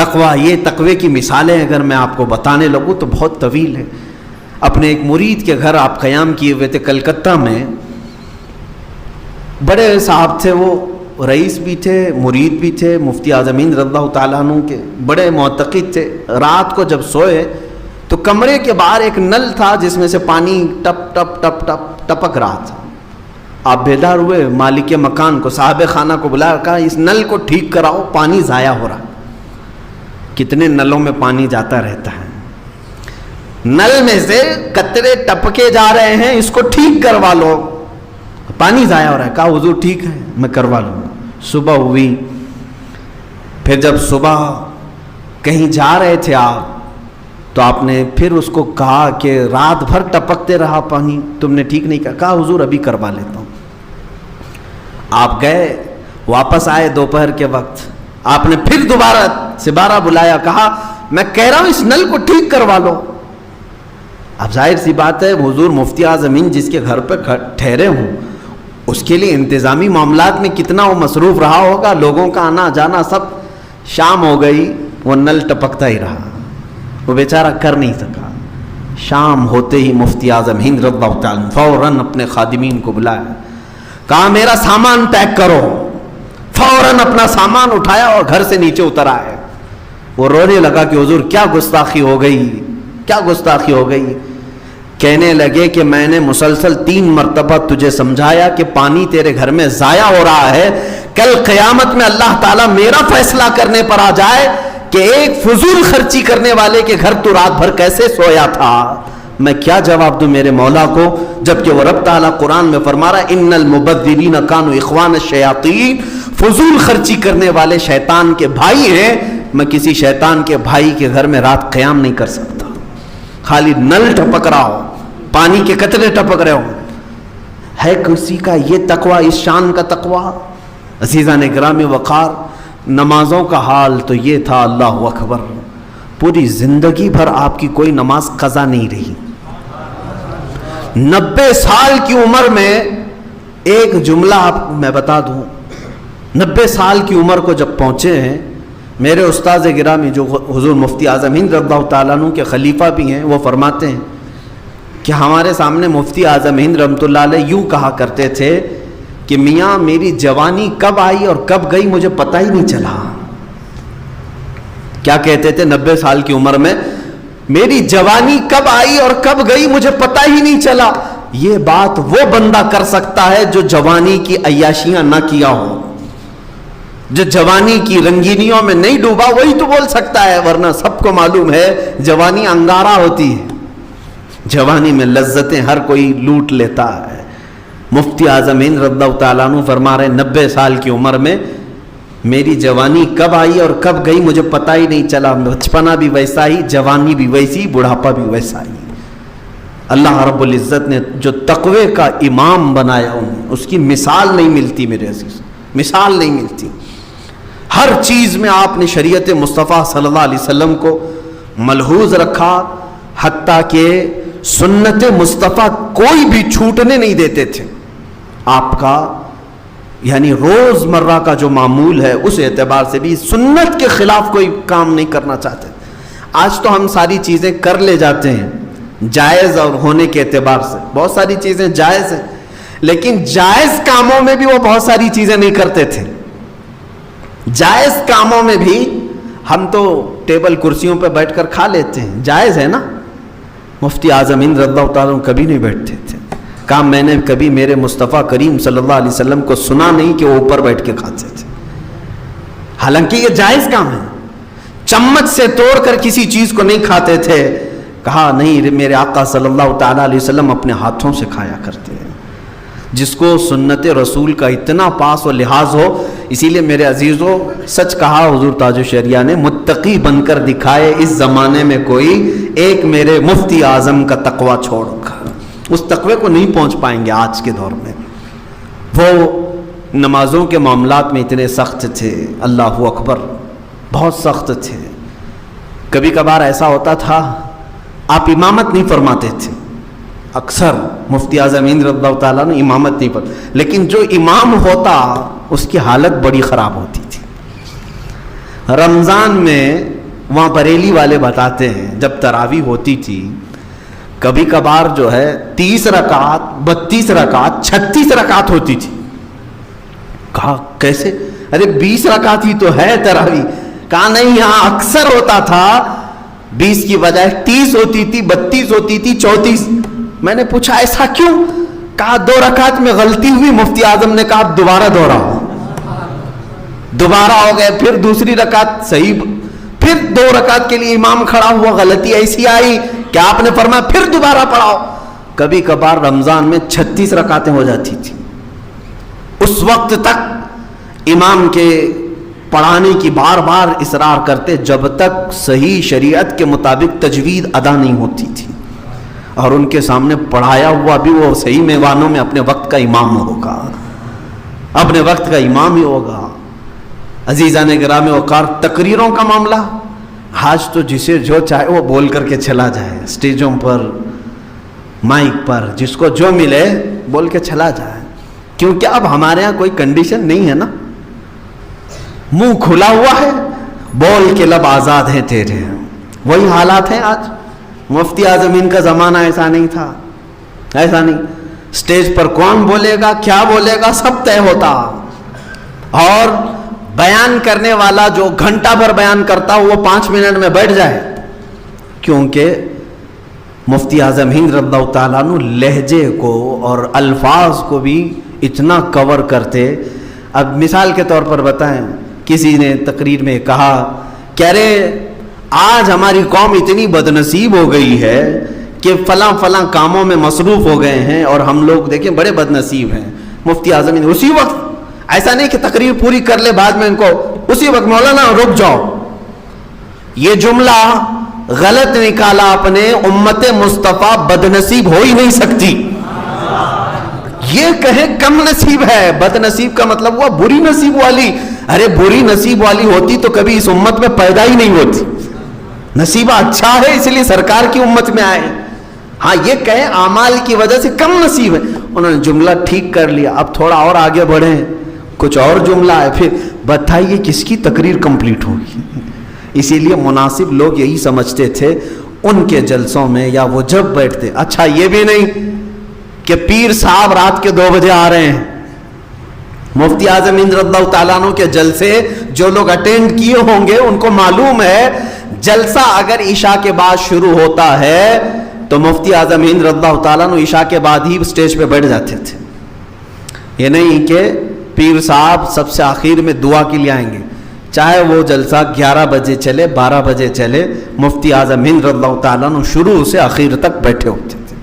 تقویٰ، یہ تقوی کی مثالیں اگر میں آپ کو بتانے لگوں تو بہت طویل ہے۔ اپنے ایک مرید کے گھر آپ قیام کیے ہوئے تھے کلکتہ میں، بڑے صاحب تھے، وہ رئیس بھی تھے، مرید بھی تھے، مفتی اعظم ہند رضی اللہ تعالیٰ عنہ کے بڑے معتقد تھے۔ رات کو جب سوئے تو کمرے کے باہر ایک نل تھا جس میں سے پانی ٹپ ٹپ ٹپ ٹپ ٹپک رہا تھا۔ آپ بیدار ہوئے، مالک مکان کو، صاحب خانہ کو بلایا، کہا اس نل کو ٹھیک کراؤ، پانی ضائع ہو رہا۔ کتنے نلوں میں پانی جاتا رہتا ہے، نل میں سے قطرے ٹپکے جا رہے ہیں، اس کو ٹھیک کروا لو، پانی ضائع ہو رہا ہے۔ کہا حضور ٹھیک ہے میں کروا لوں گا۔ صبح ہوئی، پھر جب صبح کہیں جا رہے تھے آپ تو آپ نے پھر اس کو کہا کہ رات بھر ٹپکتے رہا پانی، تم نے ٹھیک نہیں کہا۔ کہا حضور ابھی کروا لیتا ہوں۔ آپ گئے، واپس آئے دوپہر کے وقت، آپ نے پھر دوبارہ بلایا، کہا میں کہہ رہا ہوں اس نل کو ٹھیک کروا لو۔ اب ظاہر سی بات ہے حضور مفتی اعظم ہند جس کے گھر پہ ٹھہرے ہوں، اس کے لیے انتظامی معاملات میں کتنا وہ مصروف رہا ہوگا، لوگوں کا آنا جانا سب۔ شام ہو گئی، وہ نل ٹپکتا ہی رہا، وہ بیچارہ کر نہیں سکا۔ شام ہوتے ہی مفتی اعظم ہند رضی اللہ تعالیٰ فوراً اپنے خادمین کو بلایا، کہا میرا سامان پیک کرو۔ فوراً اپنا سامان اٹھایا اور گھر سے نیچے اتر آئے۔ وہ رونے لگا کہ حضور کیا گستاخی ہو گئی، کیا گستاخی ہو گئی۔ کہنے لگے کہ میں نے مسلسل 3 مرتبہ تجھے سمجھایا کہ پانی تیرے گھر میں ضائع ہو رہا ہے، کل قیامت میں اللہ تعالیٰ میرا فیصلہ کرنے پر آ جائے کہ ایک فضول خرچی کرنے والے کے گھر تو رات بھر کیسے سویا تھا، میں کیا جواب دوں میرے مولا کو، جبکہ وہ رب تعالیٰ قرآن میں فرما رہا ہے ان المبذرین کانوا اخوان الشیاطین، فضول خرچی کرنے والے شیطان کے بھائی ہیں۔ میں کسی شیطان کے بھائی کے گھر میں رات قیام نہیں کر سکتا، خالی نل ٹپک رہا ہو، پانی کے قطرے ٹپک رہے ہو۔ ہے کسی کا یہ تقویٰ، اس شان کا تقویٰ؟ عزیزان گرامی وقار، نمازوں کا حال تو یہ تھا، اللہ اکبر، پوری زندگی بھر آپ کی کوئی نماز قضا نہیں رہی۔ 90 سال کی عمر میں ایک جملہ آپ میں بتا دوں، 90 سال کی عمر کو جب پہنچے ہیں، میرے استاذ گرامی جو حضور مفتی اعظم ہند رضی اللہ تعالیٰ عنہ کے خلیفہ بھی ہیں، وہ فرماتے ہیں کہ ہمارے سامنے مفتی اعظم ہند رحمۃ اللہ علیہ یوں کہا کرتے تھے کہ میاں میری جوانی کب آئی اور کب گئی مجھے پتہ ہی نہیں چلا۔ کیا کہتے تھے 90 سال کی عمر میں؟ میری جوانی کب آئی اور کب گئی مجھے پتہ ہی نہیں چلا۔ یہ بات وہ بندہ کر سکتا ہے جو جوانی کی عیاشیاں نہ کیا ہو، جو جوانی کی رنگینیوں میں نہیں ڈوبا، وہی تو بول سکتا ہے، ورنہ سب کو معلوم ہے جوانی انگارہ ہوتی ہے، جوانی میں لذتیں ہر کوئی لوٹ لیتا ہے۔ مفتی اعظم ہند رضی اللہ تعالیٰ عنہ فرما رہے 90 سال کی عمر میں میری جوانی کب آئی اور کب گئی مجھے پتہ ہی نہیں چلا، بچپنا بھی ویسا ہی، جوانی بھی ویسی، بڑھاپا بھی ویسا ہی۔ اللہ رب العزت نے جو تقوی کا امام بنایا انہیں، اس کی مثال نہیں ملتی میرے عزیز، مثال نہیں ملتی۔ ہر چیز میں آپ نے شریعت مصطفیٰ صلی اللہ علیہ وسلم کو ملحوظ رکھا، حتیٰ کہ سنت مصطفیٰ کوئی بھی چھوٹنے نہیں دیتے تھے۔ آپ کا یعنی روز مرہ کا جو معمول ہے اس اعتبار سے بھی سنت کے خلاف کوئی کام نہیں کرنا چاہتے۔ آج تو ہم ساری چیزیں کر لے جاتے ہیں جائز اور ہونے کے اعتبار سے، بہت ساری چیزیں جائز ہیں، لیکن جائز کاموں میں بھی وہ بہت ساری چیزیں نہیں کرتے تھے۔ جائز کاموں میں بھی ہم تو ٹیبل کرسیوں پہ بیٹھ کر کھا لیتے ہیں، جائز ہے نا۔ مفتی اعظم ہند رضی اللہ تعالیٰ کبھی نہیں بیٹھتے تھے، کہا میں نے کبھی میرے مصطفیٰ کریم صلی اللہ علیہ وسلم کو سنا نہیں کہ وہ اوپر بیٹھ کے کھاتے تھے، حالانکہ یہ جائز کام ہے۔ چمچ سے توڑ کر کسی چیز کو نہیں کھاتے تھے، کہا نہیں میرے آقا صلی اللہ تعالیٰ علیہ وسلم اپنے ہاتھوں سے کھایا کرتے ہیں۔ جس کو سنت رسول کا اتنا پاس و لحاظ ہو، اسی لیے میرے عزیزوں سچ کہا حضور تاج الشریعہ نے، متقی بن کر دکھائے اس زمانے میں کوئی ایک میرے مفتی اعظم کا تقوی چھوڑ کر، اس تقوی کو نہیں پہنچ پائیں گے آج کے دور میں۔ وہ نمازوں کے معاملات میں اتنے سخت تھے، اللہ اکبر، بہت سخت تھے۔ کبھی کبھار ایسا ہوتا تھا آپ امامت نہیں فرماتے تھے، اکثر مفتی اعظم ہند رضی اللہ تعالیٰ نے امامت نہیں پر، لیکن جو امام ہوتا اس کی حالت بڑی خراب ہوتی تھی۔ رمضان میں وہاں بریلی والے بتاتے ہیں جب تراویح ہوتی تھی کبھی کبھار جو ہے 30 رکعت 32 رکعت 36 رکعت ہوتی تھی. کہا کیسے؟ ارے 20 رکعت ہی تو ہے تراویح. کہا نہیں یہاں اکثر ہوتا تھا 20 کی بجائے 30 ہوتی تھی 32 ہوتی تھی 34. میں نے پوچھا ایسا کیوں؟ کہا 2 رکعت میں غلطی ہوئی, مفتی اعظم نے کہا دوبارہ دوہراؤ. دوبارہ ہو گئے, پھر دوسری رکعت صحیح, پھر 2 رکعت کے لیے امام کھڑا ہوا, غلطی ایسی آئی کہ آپ نے فرمایا پھر دوبارہ پڑھاؤ. کبھی کبھار رمضان میں 36 رکعتیں ہو جاتی تھی. اس وقت تک امام کے پڑھانے کی بار بار اصرار کرتے جب تک صحیح شریعت کے مطابق تجوید ادا نہیں ہوتی تھی. اور ان کے سامنے پڑھایا ہوا بھی وہ صحیح میوانوں میں اپنے وقت کا امام ہوگا, اپنے وقت کا امام ہی ہوگا. عزیزان گرامی وقار, تقریروں کا معاملہ آج تو جسے جو چاہے وہ بول کر کے چلا جائے, اسٹیجوں پر مائک پر جس کو جو ملے بول کے چلا جائے, کیونکہ اب ہمارے ہاں کوئی کنڈیشن نہیں ہے نا, منہ کھلا ہوا ہے, بول کے لب آزاد ہیں تیرے. وہی حالات ہیں آج. مفتی اعظمین کا زمانہ ایسا نہیں تھا, ایسا نہیں. اسٹیج پر کون بولے گا کیا بولے گا سب طے ہوتا, اور بیان کرنے والا جو گھنٹہ بھر بیان کرتا وہ 5 منٹ میں بیٹھ جائے, کیونکہ مفتی اعظم ہند رضی اللہ تعالیٰ عنہ لہجے کو اور الفاظ کو بھی اتنا کور کرتے. اب مثال کے طور پر بتائیں, کسی نے تقریر میں کہا کہ ارے آج ہماری قوم اتنی بدنصیب ہو گئی ہے کہ فلاں فلاں کاموں میں مصروف ہو گئے ہیں اور ہم لوگ دیکھیں بڑے بدنصیب ہیں. مفتی اعظم ہند اسی وقت, ایسا نہیں کہ تقریر پوری کر لے بعد میں ان کو اسی وقت مولانا رک جاؤ, یہ جملہ غلط نکالا آپ نے, امت مصطفیٰ بدنصیب ہو ہی نہیں سکتی. یہ کہیں کم نصیب ہے, بد نصیب کا مطلب ہوا بری نصیب والی. ارے بری نصیب والی ہوتی تو کبھی اس امت میں پیدا ہی نہیں ہوتی. نصیبہ اچھا ہے اس لیے سرکار کی امت میں آئے. ہاں یہ کہیں اعمال کی وجہ سے کم نصیب ہے. انہوں نے جملہ ٹھیک کر لیا, اب تھوڑا اور آگے بڑھیں, کچھ اور جملہ ہے, پھر بتائیے کس کی تقریر کمپلیٹ ہوگی. اسی لیے مناسب لوگ یہی سمجھتے تھے ان کے جلسوں میں, یا وہ جب بیٹھتے. اچھا یہ بھی نہیں کہ پیر صاحب رات کے 2 بجے آ رہے ہیں. مفتی اعظم ہند رضی اللہ تعالیٰ عنہ کے جلسے جو لوگ اٹینڈ کیے ہوں گے ان کو معلوم ہے جلسہ اگر عشاء کے بعد شروع ہوتا ہے تو مفتی اعظم ہند رضی اللہ تعالیٰ عنہ عشاء کے بعد ہی اسٹیج پہ بیٹھ جاتے تھے. یہ نہیں کہ پیر صاحب سب سے آخر میں دعا کے لیے آئیں گے, چاہے وہ جلسہ 11 بجے چلے 12 بجے چلے, مفتی اعظم ہند رضی اللہ تعالیٰ عنہ شروع سے آخر تک بیٹھے ہوتے تھے,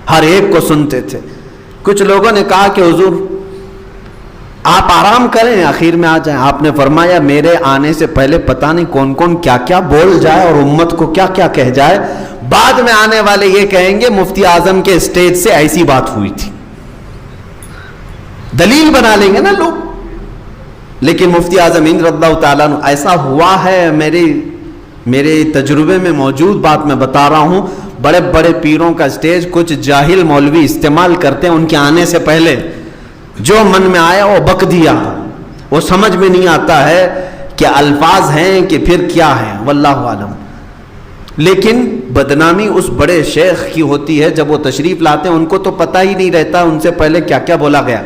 ہر ایک کو سنتے تھے. کچھ لوگوں نے کہا کہ حضور آپ آرام کریں آخر میں آ جائیں. آپ نے فرمایا میرے آنے سے پہلے پتہ نہیں کون کون کیا کیا بول جائے اور امت کو کیا کیا کہہ جائے, بعد میں آنے والے یہ کہیں گے مفتی اعظم کے اسٹیج سے ایسی بات ہوئی تھی. دلیل بنا لیں گے نا لوگ. لیکن مفتی اعظم ہند رضی اللہ تعالیٰ عنہ ایسا ہوا ہے, میرے تجربے میں موجود بات میں بتا رہا ہوں. بڑے بڑے پیروں کا اسٹیج کچھ جاہل مولوی استعمال کرتے ہیں ان کے آنے سے پہلے, جو من میں آیا وہ بک دیا. وہ سمجھ میں نہیں آتا ہے کہ الفاظ ہیں کہ پھر کیا ہے, واللہ عالم. لیکن بدنامی اس بڑے شیخ کی ہوتی ہے, جب وہ تشریف لاتے ہیں ان کو تو پتہ ہی نہیں رہتا ان سے پہلے کیا کیا بولا گیا.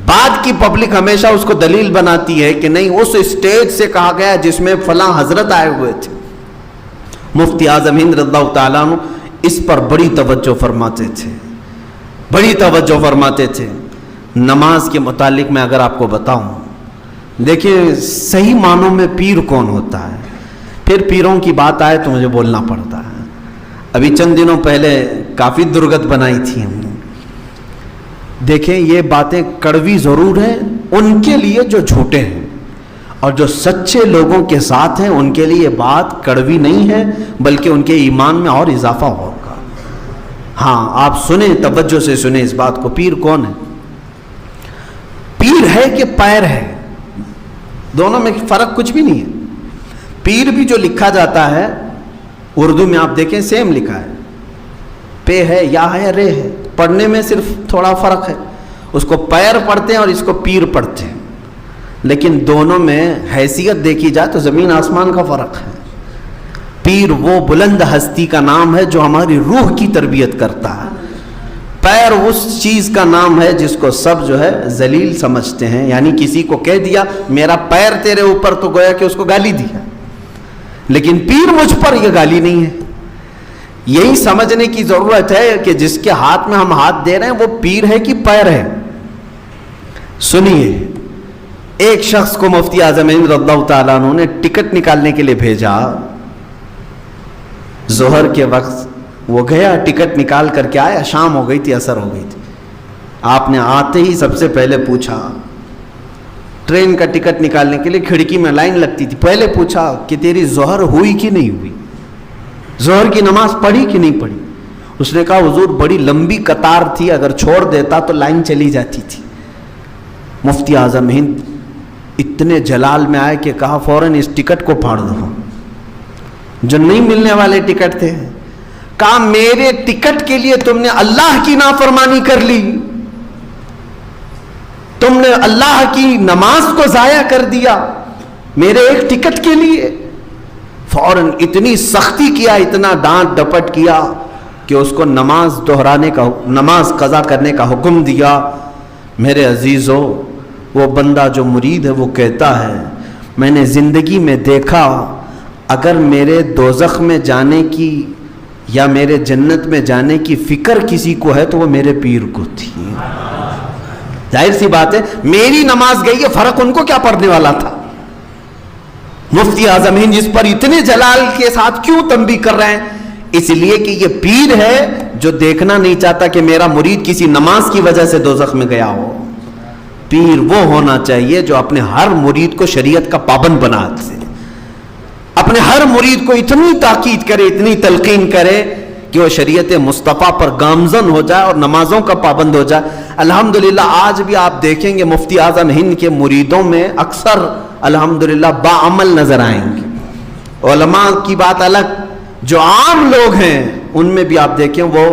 بعد کی پبلک ہمیشہ اس کو دلیل بناتی ہے کہ نہیں اس اسٹیج سے کہا گیا جس میں فلاں حضرت آئے ہوئے تھے. مفتی اعظم ہند رضی اللہ تعالیٰ عنہ اس پر بڑی توجہ فرماتے تھے, بڑی توجہ فرماتے تھے. نماز کے متعلق میں اگر آپ کو بتاؤں, دیکھیں صحیح معنوں میں پیر کون ہوتا ہے, پھر پیروں کی بات آئے تو مجھے بولنا پڑتا ہے. ابھی چند دنوں پہلے کافی درگت بنائی تھی ہم نے. دیکھیں یہ باتیں کڑوی ضرور ہیں ان کے لیے جو جھوٹے ہیں, اور جو سچے لوگوں کے ساتھ ہیں ان کے لیے یہ بات کڑوی نہیں ہے بلکہ ان کے ایمان میں اور اضافہ ہوگا. ہاں آپ سنیں, توجہ سے سنیں اس بات کو. پیر کون ہے؟ پیر ہے کہ پیر ہے, دونوں میں فرق کچھ بھی نہیں ہے. پیر بھی جو لکھا جاتا ہے اردو میں آپ دیکھیں سیم لکھا ہے, پے ہے یا ہے رے ہے, پڑھنے میں صرف تھوڑا فرق ہے. اس کو پیر پڑھتے ہیں اور اس کو پیر پڑھتے ہیں, لیکن دونوں میں حیثیت دیکھی جائے تو زمین آسمان کا فرق ہے. پیر وہ بلند ہستی کا نام ہے جو ہماری روح کی تربیت کرتا ہے. پیر اس چیز کا نام ہے جس کو سب جو ہے ذلیل سمجھتے ہیں. یعنی کسی کو کہہ دیا میرا پیر تیرے اوپر تو گویا کہ اس کو گالی دیا, لیکن پیر مجھ پر یہ گالی نہیں ہے. یہی سمجھنے کی ضرورت ہے کہ جس کے ہاتھ میں ہم ہاتھ دے رہے ہیں وہ پیر ہے کہ پیر ہے. سنیے, ایک شخص کو مفتی اعظم ہند رضی اللہ تعالیٰ عنہ نے ٹکٹ نکالنے کے لیے بھیجا. ظہر کے وقت وہ گیا, ٹکٹ نکال کر کے آیا, شام ہو گئی تھی, عصر ہو گئی تھی. آپ نے آتے ہی سب سے پہلے پوچھا, ٹرین کا ٹکٹ نکالنے کے لیے کھڑکی میں لائن لگتی تھی, پہلے پوچھا کہ تیری ظہر ہوئی کہ نہیں ہوئی, ظہر کی نماز پڑھی کہ نہیں پڑھی. اس نے کہا حضور بڑی لمبی قطار تھی, اگر چھوڑ دیتا تو لائن چلی جاتی تھی. مفتی اعظم ہند اتنے جلال میں آئے کہ کہا فوراً اس ٹکٹ کو پھاڑ دو, جو نہیں ملنے والے ٹکٹ تھے. کہا میرے ٹکٹ کے لیے تم نے اللہ کی نافرمانی کر لی, تم نے اللہ کی نماز کو ضائع کر دیا میرے ایک ٹکٹ کے لیے. فوراً اتنی سختی کیا, اتنا ڈانٹ ڈپٹ کیا کہ اس کو نماز دہرانے کا, نماز قضا کرنے کا حکم دیا. میرے عزیزو, وہ بندہ جو مرید ہے وہ کہتا ہے میں نے زندگی میں دیکھا اگر میرے دوزخ میں جانے کی یا میرے جنت میں جانے کی فکر کسی کو ہے تو وہ میرے پیر کو تھی. ظاہر سی بات ہے میری نماز گئی ہے, فرق ان کو کیا پڑنے والا تھا. مفتی اعظم ہند جس پر اتنے جلال کے ساتھ کیوں تنبیہ کر رہے ہیں, اس لیے کہ یہ پیر ہے جو دیکھنا نہیں چاہتا کہ میرا مرید کسی نماز کی وجہ سے دوزخ میں گیا ہو. پیر وہ ہونا چاہیے جو اپنے ہر مرید کو شریعت کا پابند بنا دے, اپنے ہر مرید کو اتنی تاکید کرے, اتنی تلقین کرے کہ وہ شریعت مصطفیٰ پر گامزن ہو جائے اور نمازوں کا پابند ہو جائے. الحمدللہ آج بھی آپ دیکھیں گے مفتی اعظم ہند کے مریدوں میں اکثر الحمدللہ باعمل نظر آئیں گے. علماء کی بات الگ, جو عام لوگ ہیں ان میں بھی آپ دیکھیں وہ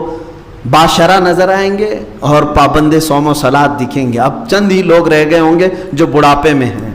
باشرہ نظر آئیں گے اور پابند صوم و صلات دکھیں گے. اب چند ہی لوگ رہ گئے ہوں گے جو بڑھاپے میں ہیں,